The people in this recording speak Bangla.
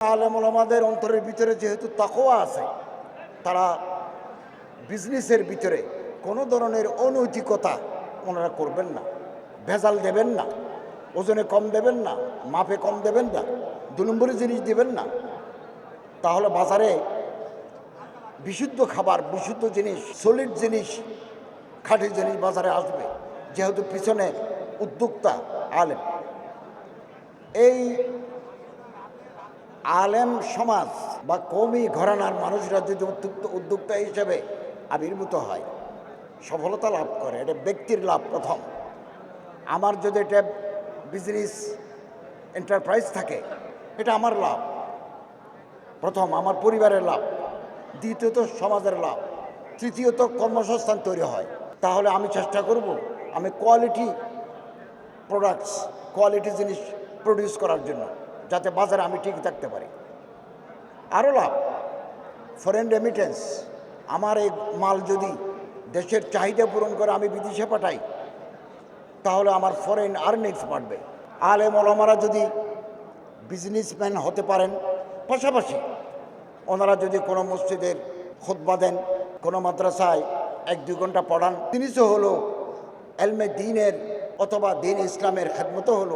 আলেম ওলামাদের অন্তরের ভিতরে যেহেতু তাকওয়া আছে, তারা বিজনেসের ভিতরে কোনো ধরনের অনৈতিকতা ওনারা করবেন না, ভেজাল দেবেন না, ওজনে কম দেবেন না, মাপে কম দেবেন না, 2 নম্বরের জিনিস দেবেন না। তাহলে বাজারে বিশুদ্ধ খাবার, বিশুদ্ধ জিনিস, সলিড জিনিস, খাঁটি জিনিস বাজারে আসবে। যেহেতু পিছনে উদ্যোক্তা আলেম, এই আলেম সমাজ বা কওমি ঘরানার মানুষরা যদি উদ্যোক্তা হিসেবে আবির্ভূত হয়, সফলতা লাভ করে, এটা ব্যক্তির লাভ প্রথম। আমার যদি এটা বিজনেস এন্টারপ্রাইজ থাকে, এটা আমার লাভ প্রথম, আমার পরিবারের লাভ, দ্বিতীয়ত সমাজের লাভ, তৃতীয়ত কর্মসংস্থান তৈরি হয়। তাহলে আমি চেষ্টা করব আমি কোয়ালিটি প্রোডাক্টস, কোয়ালিটি জিনিস প্রডিউস করার জন্য, যাতে বাজারে আমি টিকে থাকতে পারি। আরও লাভ, ফরেন রেমিটেন্স, আমার এই মাল যদি দেশের চাহিদা পূরণ করে আমি বিদেশে পাঠাই, তাহলে আমার ফরেন আর্নিংস বাড়বে। আলেম ওলামারা যদি বিজনেসম্যান হতে পারেন, পাশাপাশি ওনারা যদি কোনো মসজিদের খুতবা দেন, কোনো মাদ্রাসায় 1-2 ঘন্টা পড়ান, জিনিসও হলো এলমে দ্বীনের অথবা দ্বীন ইসলামের খেদমতও হলো।